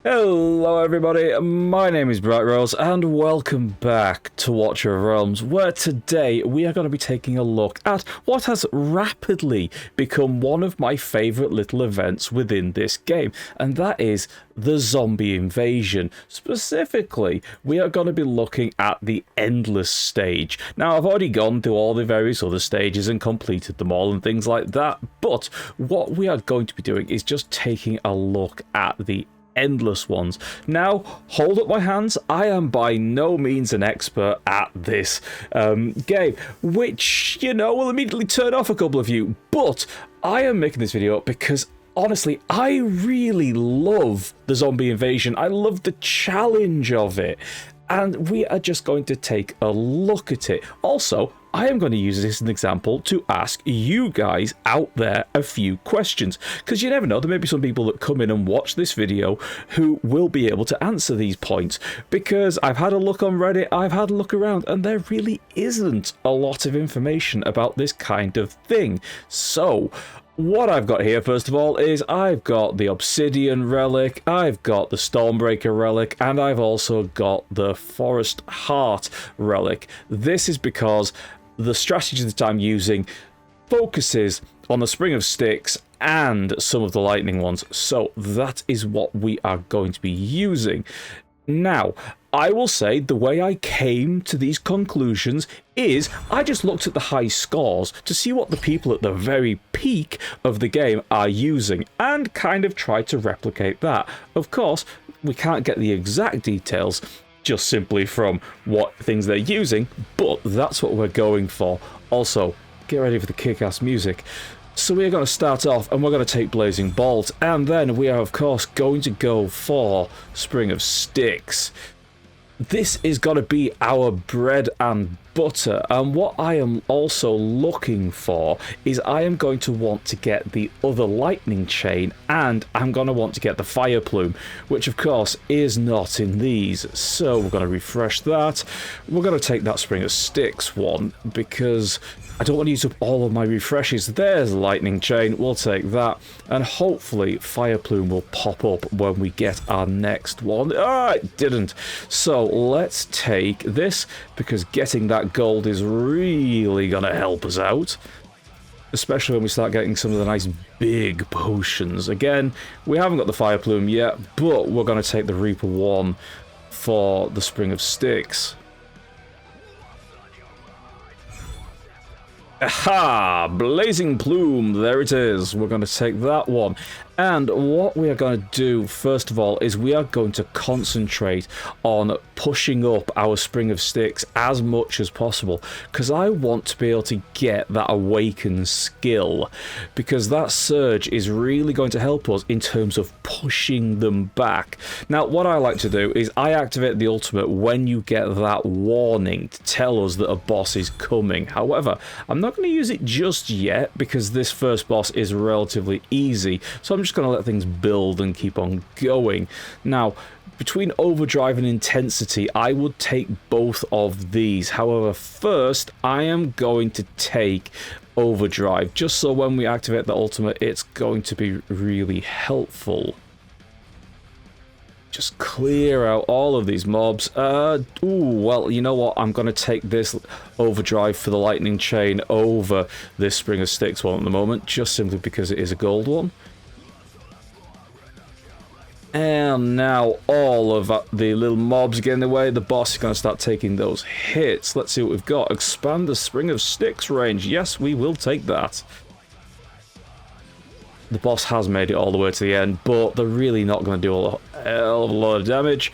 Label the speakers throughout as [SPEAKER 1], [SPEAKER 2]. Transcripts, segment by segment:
[SPEAKER 1] Hello everybody, my name is Bright Rose and welcome back to Watcher of Realms, where today we are going to be taking a look at what has rapidly become one of my favourite little events within this game, and that is the zombie invasion. Specifically, we are going to be looking at the Endless stage. Now, I've already gone through all the various other stages and completed them all and things like that, but what we are going to be doing is just taking a look at the Endless ones. Now, hold up my hands, I am by no means an expert at this game, which, you know, will immediately turn off a couple of you, but I am making this video because honestly, I really love the zombie invasion. I love the challenge of it, and we are just going to take a look at it. Also, I am going to use this as an example to ask you guys out there a few questions, because you never know, there may be some people that come in and watch this video who will be able to answer these points, because I've had a look on Reddit, I've had a look around, and there really isn't a lot of information about this kind of thing. So what I've got here, first of all, is I've got the Obsidian Relic, I've got the Stormbreaker Relic, and I've also got the Forest Heart Relic. This is because the strategy that I'm using focuses on the Spring of Sticks and some of the lightning ones, so that is what we are going to be using. Now, I will say the way I came to these conclusions is I just looked at the high scores to see what the people at the very peak of the game are using and kind of tried to replicate that. Of course, we can't get the exact details just simply from what things they're using, but that's what we're going for. Also, get ready for the kick-ass music. So we're going to start off and we're going to take Blazing Bolt, and then we are of course going to go for Spring of Sticks. This is going to be our bread and butter, and what I am also looking for is I am going to want to get the other lightning chain, and I'm going to want to get the fire plume, which of course is not in these. So we're going to refresh that. We're going to take that Spring of Sticks one because I don't want to use up all of my refreshes. There's lightning chain, we'll take that, and hopefully fire plume will pop up when we get our next one. Ah, it didn't. So let's take this, because getting that gold is really gonna help us out, especially when we start getting some of the nice big potions. Again, we haven't got the fire plume yet, but we're gonna take the Reaper one for the Spring of Sticks. Aha! Blazing Plume, there it is. We're going to take that one. And what we are going to do, first of all, is we are going to concentrate on pushing up our Spring of Sticks as much as possible, because I want to be able to get that Awakened skill, because that surge is really going to help us in terms of pushing them back. Now, what I like to do is I activate the ultimate when you get that warning to tell us that a boss is coming. However, I'm not going to use it just yet, because this first boss is relatively easy, so I'm just going to let things build and keep on going. Now, between overdrive and intensity, I would take both of these. However, first I am going to take overdrive, just so when we activate the ultimate, it's going to be really helpful. Just clear out all of these mobs. Ooh, well, you know what? I'm going to take this overdrive for the lightning chain over this Spring of Sticks one at the moment, just simply because it is a gold one. And now all of the little mobs get in the way. The boss is going to start taking those hits. Let's see what we've got. Expand the Spring of Sticks range. Yes, we will take that. The boss has made it all the way to the end, but they're really not going to do a hell of a lot of damage.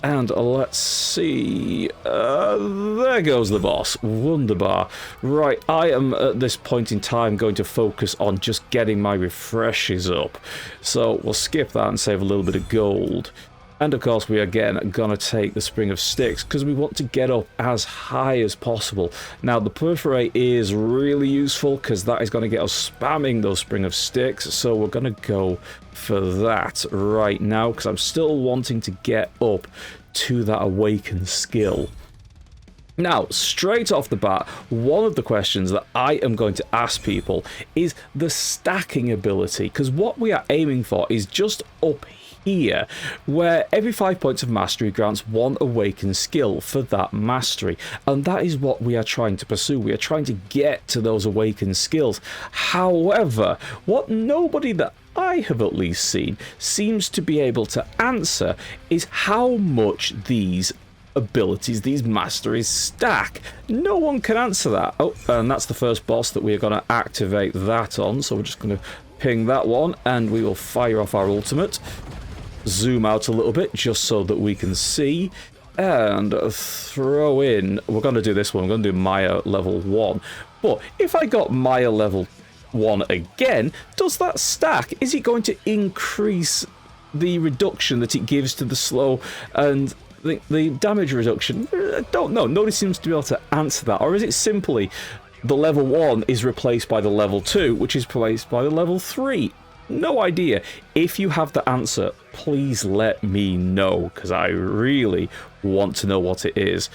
[SPEAKER 1] And let's see. There goes the boss. Wunderbar. Right, I am at this point in time going to focus on just getting my refreshes up. So we'll skip that and save a little bit of gold. And of course, we are again going to take the Spring of Sticks because we want to get up as high as possible. Now, the Perforate is really useful because that is going to get us spamming those Spring of Sticks. So we're going to go for that right now because I'm still wanting to get up to that Awakened skill. Now, straight off the bat, one of the questions that I am going to ask people is the stacking ability, because what we are aiming for is just up here, where every 5 points of mastery grants 1 awakened skill for that mastery, and that is what we are trying to pursue. We are trying to get to those awakened skills. However, what nobody that I have at least seen seems to be able to answer is how much these abilities, these masteries, stack. No one can answer that. Oh, and that's the first boss that we are going to activate that on, so we're just going to ping that one, and we will fire off our ultimate. Zoom out a little bit, just so that we can see, and throw in... We're going to do this one. We're going to do Maya level 1. But if I got Maya level 1 again, does that stack? Is it going to increase the reduction that it gives to the slow and the damage reduction? I don't know. Nobody seems to be able to answer that. Or is it simply the level 1 is replaced by the level 2, which is replaced by the level 3? No idea. If you have the answer, please let me know, because I really want to know what it is.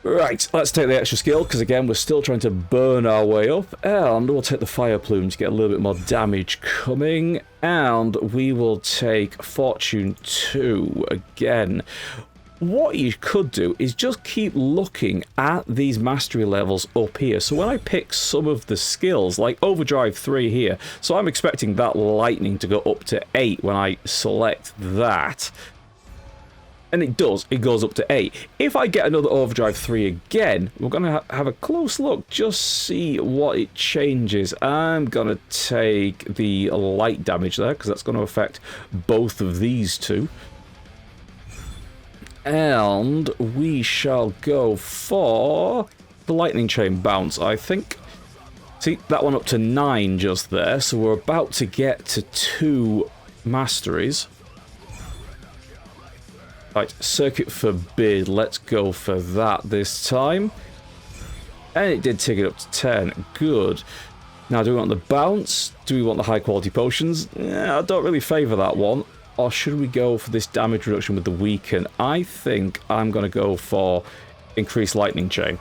[SPEAKER 1] Right, let's take the extra skill, because again, we're still trying to burn our way up, and we'll take the fire plume to get a little bit more damage coming, and we will take Fortune 2 again. What you could do is just keep looking at these mastery levels up here. So when I pick some of the skills, like Overdrive 3 here, so I'm expecting that lightning to go up to 8 when I select that. And it does, it goes up to 8. If I get another Overdrive 3 again, we're going to have a close look, just see what it changes. I'm going to take the light damage there, because that's going to affect both of these two. And we shall go for the lightning chain bounce, I think. See, that one up to 9 just there, so we're about to get to 2 masteries. Right, Circuit Forbid, let's go for that this time. And it did take it up to 10, good. Now, do we want the bounce? Do we want the high quality potions? Yeah, I don't really favour that one. Or should we go for this damage reduction with the weaken? I think I'm going to go for increased lightning chain.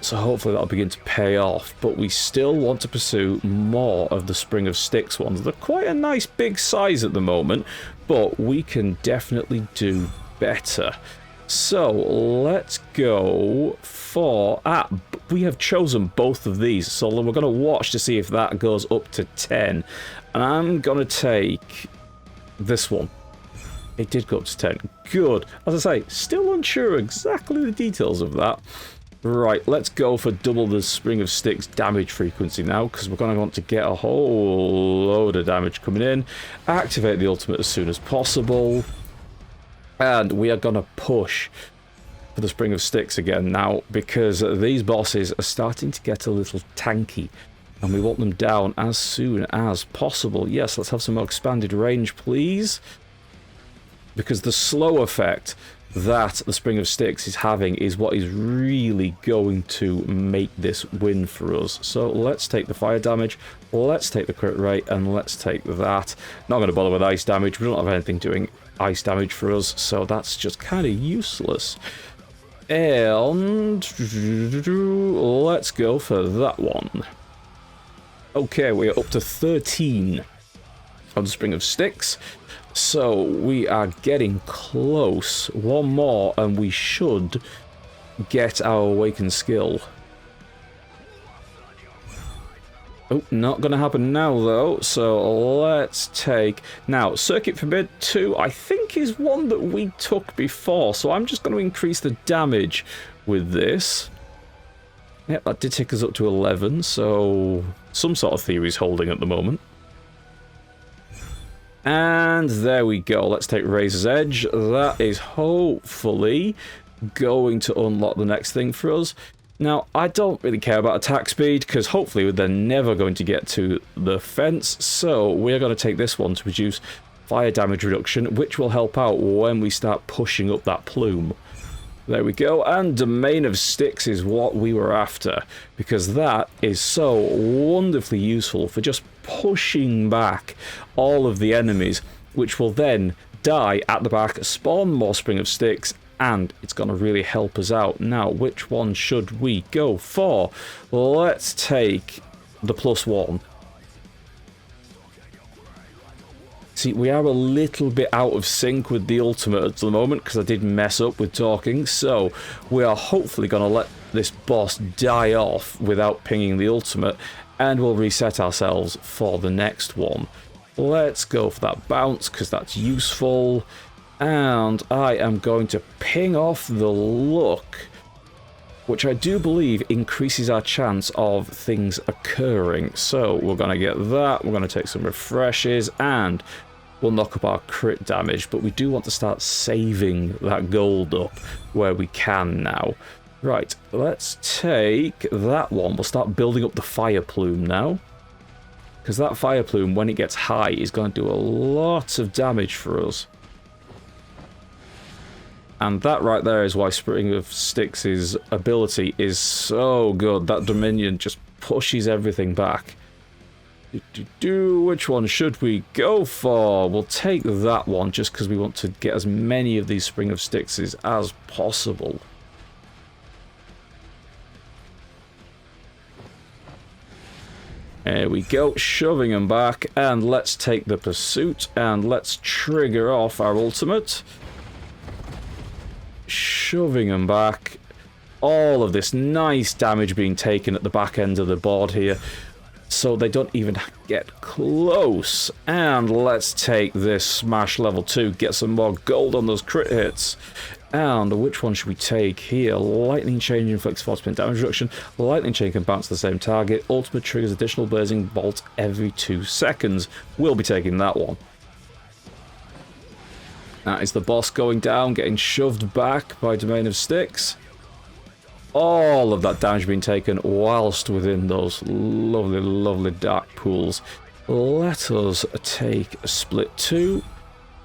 [SPEAKER 1] So hopefully that'll begin to pay off. But we still want to pursue more of the Spring of Sticks ones. They're quite a nice big size at the moment, but we can definitely do better. So let's go for... we have chosen both of these, so we're going to watch to see if that goes up to 10. And I'm going to take this one. It did go up to 10. Good. As I say, still unsure exactly the details of that. Right, let's go for double the Spring of Sticks damage frequency now, because we're going to want to get a whole load of damage coming in. Activate the ultimate as soon as possible. And we are going to push for the Spring of Sticks again now, because these bosses are starting to get a little tanky. And we want them down as soon as possible. Yes, let's have some more expanded range, please. Because the slow effect that the Spring of Sticks is having is what is really going to make this win for us. So let's take the fire damage, let's take the crit rate, and let's take that. Not going to bother with ice damage. We don't have anything doing ice damage for us, so that's just kind of useless. And let's go for that one. Okay, we are up to 13 on the Spring of Sticks, so we are getting close. One more and we should get our awakened skill. Oh, not going to happen now though, so let's take... Now, Circuit Forbid 2 I think is one that we took before, so I'm just going to increase the damage with this. Yep, that did take us up to 11, so some sort of theory is holding at the moment. And there we go. Let's take Razor's Edge. That is hopefully going to unlock the next thing for us. Now, I don't really care about attack speed, because hopefully they're never going to get to the fence, so we're going to take this one to produce fire damage reduction, which will help out when we start pushing up that plume. There we go, and Domain of Sticks is what we were after, because that is so wonderfully useful for just pushing back all of the enemies, which will then die at the back, spawn more Spring of Sticks, and it's going to really help us out. Now, which one should we go for? Let's take the +1. See, we are a little bit out of sync with the ultimate at the moment because I did mess up with talking, so we are hopefully going to let this boss die off without pinging the ultimate, and we'll reset ourselves for the next one. Let's go for that bounce because that's useful, and I am going to ping off the luck, which I do believe increases our chance of things occurring. So we're going to get that, we're going to take some refreshes, and we'll knock up our crit damage, but we do want to start saving that gold up where we can now. Right, let's take that one. We'll start building up the fire plume now, because that fire plume, when it gets high, is going to do a lot of damage for us. And that right there is why Spring of Sticks' ability is so good. That Dominion just pushes everything back. Which one should we go for? We'll take that one just because we want to get as many of these Spring of Sticks as possible. There we go, shoving them back, and let's take the pursuit, and let's trigger off our ultimate. Shoving them back. All of this nice damage being taken at the back end of the board here, so they don't even get close. And let's take this smash level 2, get some more gold on those crit hits. And which one should we take here? Lightning Chain inflicts 40% damage reduction. Lightning Chain can bounce the same target. Ultimate triggers additional blazing bolt every 2 seconds. We'll be taking that one. That is the boss going down, getting shoved back by Domain of Sticks. All of that damage being taken whilst within those lovely, lovely dark pools. Let us take a split 2.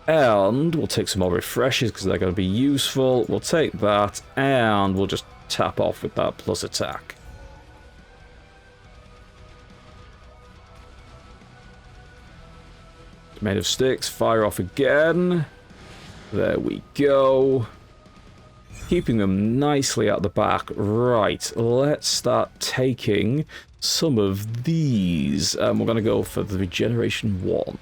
[SPEAKER 1] And we'll take some more refreshes because they're going to be useful. We'll take that, and we'll just tap off with that plus attack. Domain of Sticks, fire off again. There we go. Keeping them nicely at the back. Right, let's start taking some of these. We're going to go for the Regeneration 1.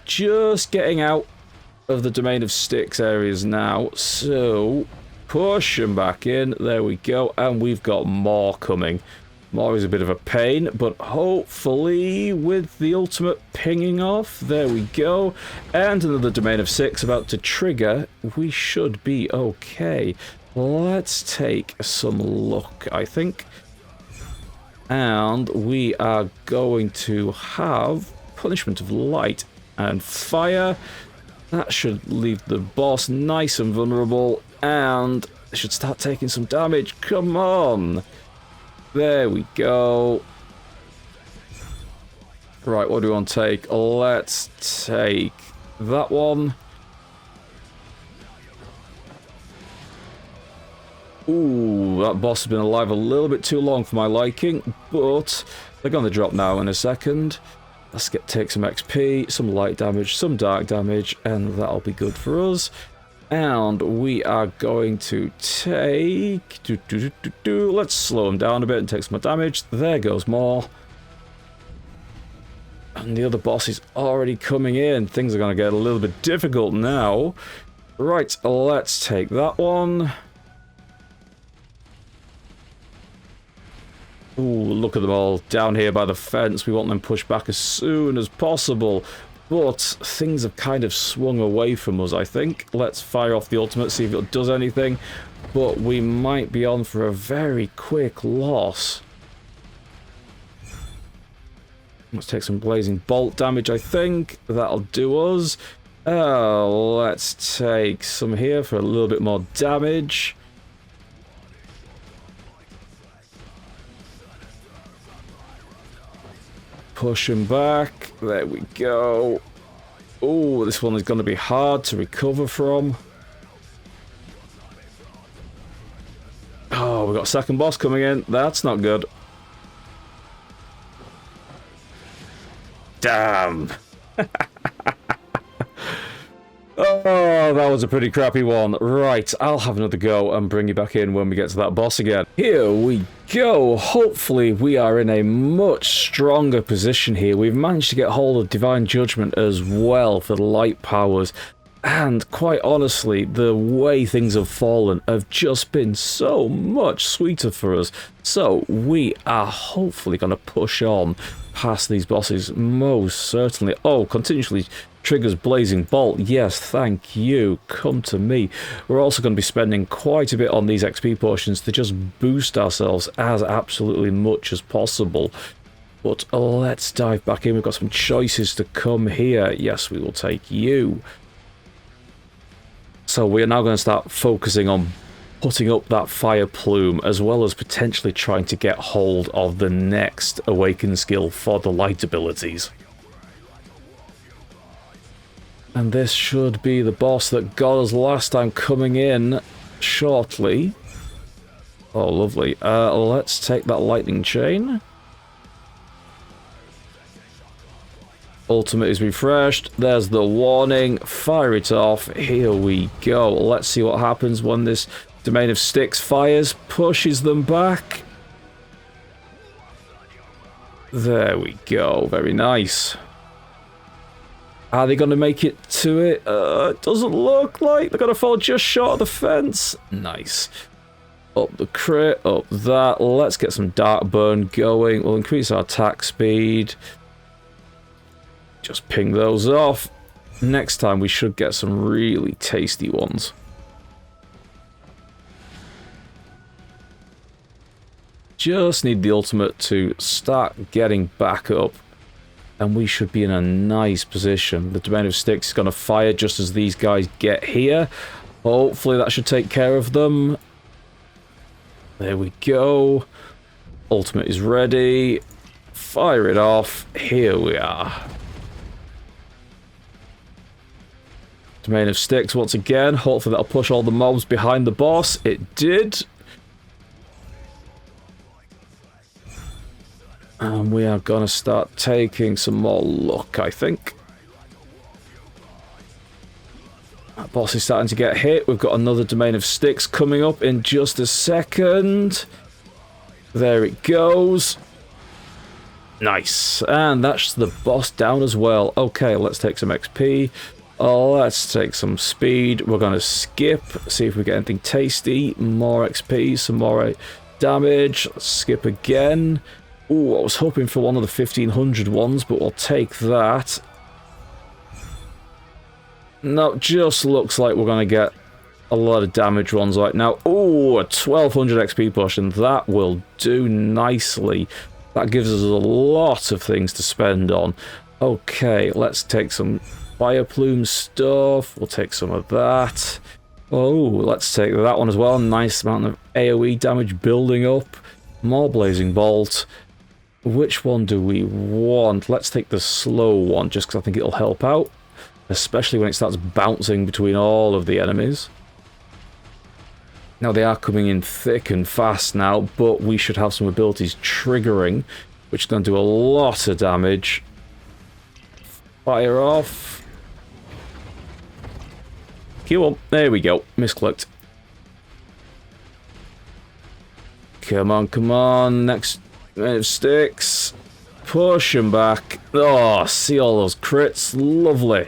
[SPEAKER 1] Just getting out of the Domain of Sticks areas now, so push them back in. There we go, and we've got more coming. More is a bit of a pain, but hopefully with the ultimate pinging off, there we go, and another Domain of Six about to trigger, we should be okay. Let's take some luck, I think, and we are going to have Punishment of Light and Fire. That should leave the boss nice and vulnerable, and should start taking some damage. Come on! There we go. Right, what do we want to take? Let's take that one. Ooh, that boss has been alive a little bit too long for my liking, but they're going to drop now in a second. Let's take some XP, some light damage, some dark damage, and that'll be good for us. And we are going to take... Let's slow him down a bit and take some more damage. There goes more. And the other boss is already coming in. Things are going to get a little bit difficult now. Right, let's take that one. Ooh, look at them all down here by the fence. We want them pushed back as soon as possible. But things have kind of swung away from us, I think. Let's fire off the ultimate, see if it does anything. But we might be on for a very quick loss. Let's take some blazing bolt damage, I think. That'll do us. Let's take some here for a little bit more damage. Push him back. There we go. Oh, this one is going to be hard to recover from. Oh, we've got a second boss coming in. That's not good. Damn. Oh, Oh, that was a pretty crappy one. Right, I'll have another go and bring you back in when we get to that boss again. Here we go. Hopefully we are in a much stronger position here. We've managed to get hold of Divine Judgment as well for the light powers. And quite honestly, the way things have fallen have just been so much sweeter for us. So we are hopefully going to push on past these bosses, most certainly. Oh, continuously triggers Blazing Bolt. Yes, thank you. Come to me. We're also going to be spending quite a bit on these XP potions to just boost ourselves as absolutely much as possible. But let's dive back in. We've got some choices to come here. Yes, we will take you. So we are now going to start focusing on putting up that fire plume, as well as potentially trying to get hold of the next awaken skill for the light abilities. And this should be the boss that got us last time, coming in shortly. Oh, lovely. Let's take that lightning chain. Ultimate is refreshed. There's the warning. Fire it off. Here we go. Let's see what happens when this Domain of Sticks fires. Pushes them back. There we go. Very nice. Are they going to make it to it? It doesn't look like. They're going to fall just short of the fence. Nice. Up the crit. Up that. Let's get some Dark Burn going. We'll increase our attack speed. Just ping those off. Next time we should get some really tasty ones. Just need the ultimate to start getting back up. And we should be in a nice position. The Domain of Sticks is going to fire just as these guys get here. Hopefully that should take care of them. There we go. Ultimate is ready. Fire it off. Here we are. Domain of Sticks once again. Hopefully that'll push all the mobs behind the boss. It did. And we are going to start taking some more luck, I think. That boss is starting to get hit. We've got another Domain of Sticks coming up in just a second. There it goes. Nice. And that's the boss down as well. Okay, let's take some XP. Let's take some speed. We're going to skip. See if we get anything tasty. More XP, some more damage. Let's skip again. Ooh, I was hoping for one of the 1500 ones, but we'll take that. No, just looks like we're going to get a lot of damage ones right now. Ooh, a 1200 XP potion. That will do nicely. That gives us a lot of things to spend on. Okay, let's take some fire plume stuff. We'll take some of that. Oh, let's take that one as well. Nice amount of AoE damage building up. More Blazing Bolt. Which one do we want? Let's take the slow one, just because I think it'll help out. Especially when it starts bouncing between all of the enemies. Now, they are coming in thick and fast now, but we should have some abilities triggering, which is going to do a lot of damage. Fire off. Come on. There we go. Misclicked. Come on, come on. Next Domain of Sticks. Push him back. Oh, see all those crits. Lovely.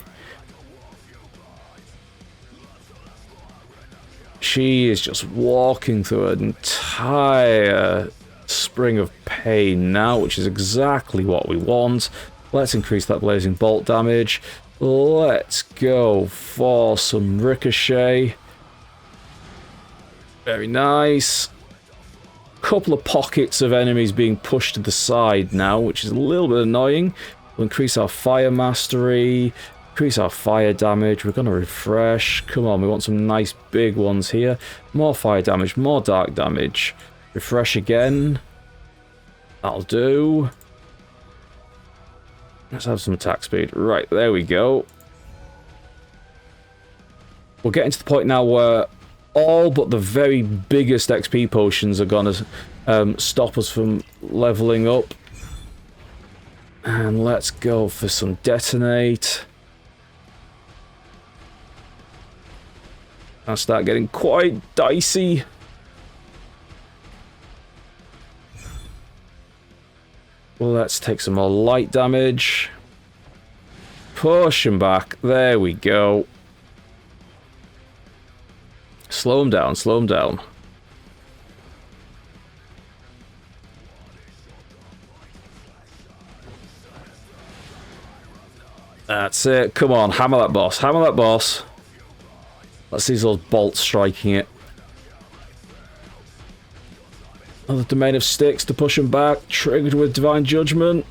[SPEAKER 1] She is just walking through an entire spring of pain now, which is exactly what we want. Let's increase that Blazing Bolt damage. Let's go for some Ricochet. Very nice. Couple of pockets of enemies being pushed to the side now, which is a little bit annoying. We'll increase our fire mastery, increase our fire damage. We're going to refresh. Come on, we want some nice big ones here. More fire damage, more dark damage. Refresh again. That'll do. Let's have some attack speed. Right, there we go. We're getting to the point now where all but the very biggest XP potions are going to stop us from leveling up. And let's go for some detonate. I start getting quite dicey. Well, let's take some more light damage. Push him back. There we go. Slow him down, slow him down. That's it. Come on, hammer that boss. Hammer that boss. Let's see those bolts striking it. Another domain of sticks to push him back. Triggered with divine judgment.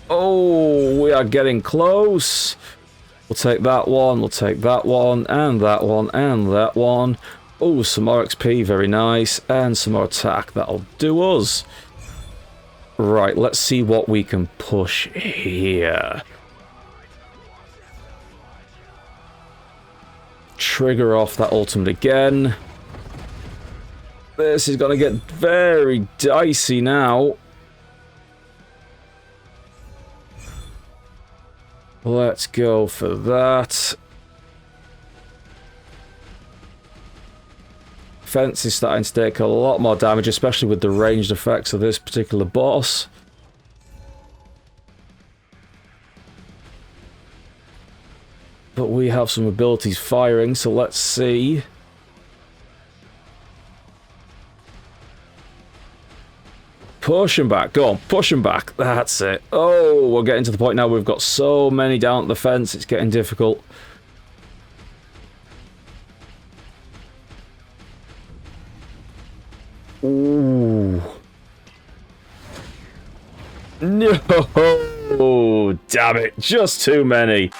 [SPEAKER 1] Oh, we are getting close. We'll take that one. We'll take that one. And that one. And that one. Oh, some more XP. Very nice. And some more attack. That'll do us. Right, let's see what we can push here. Trigger off that ultimate again. This is going to get very dicey now. Let's go for that. Fence is starting to take a lot more damage, especially with the ranged effects of this particular boss. But we have some abilities firing, so let's see. Push him back. Go on, push him back. That's it. Oh, we're getting to the point now we've got so many down at the fence, it's getting difficult. Ooh. No! Damn it, just too many.